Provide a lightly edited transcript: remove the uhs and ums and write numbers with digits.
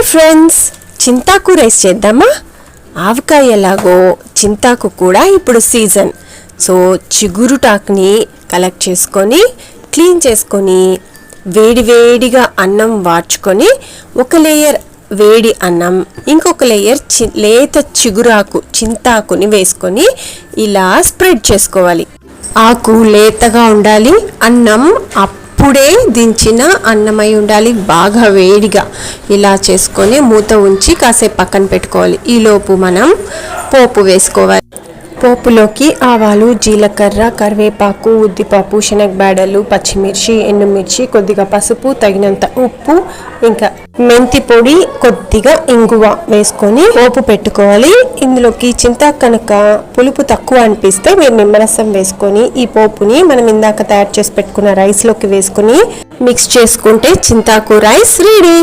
Hi friends, చింతాకు rice చేద్దామా? ఆవకాయ ఎలాగో చింతాకు కూడా ఇప్పుడు సీజన్. సో చిగురుటాకుని కలెక్ట్ చేసుకొని క్లీన్ చేసుకొని వేడివేడిగా అన్నం వార్చుకొని ఒక లేయర్ వేడి అన్నం, ఇంకొక లేయర్ లేత చిగురాకు చింతాకుని వేసుకొని ఇలా స్ప్రెడ్ చేసుకోవాలి. ఆకు లేతగా ఉండాలి, అన్నం అప్పుడే దించిన అన్నమై ఉండాలి, బాగా వేడిగా. ఇలా చేసుకొని మూత ఉంచి కాసేపు పక్కన పెట్టుకోవాలి. ఈలోపు మనం పోపు వేసుకోవాలి. పోపులోకి ఆవాలు, జీలకర్ర, కరివేపాకు, ఉద్దిపప్పు, శనగబేడలు, పచ్చిమిర్చి, ఎండుమిర్చి, కొద్దిగా పసుపు, తగినంత ఉప్పు, ఇంకా మెంతి పొడి, కొద్దిగా ఇంగువ వేసుకొని పోపు పెట్టుకోవాలి. ఇందులోకి చింతాకు కనుక పులుపు తక్కువ అనిపిస్తే మీరు నిమ్మరసం వేసుకొని ఈ పోపుని మనం ఇందాక తయారు చేసి పెట్టుకున్న రైస్లోకి వేసుకొని మిక్స్ చేసుకుంటే చింతాకు రైస్ రెడీ.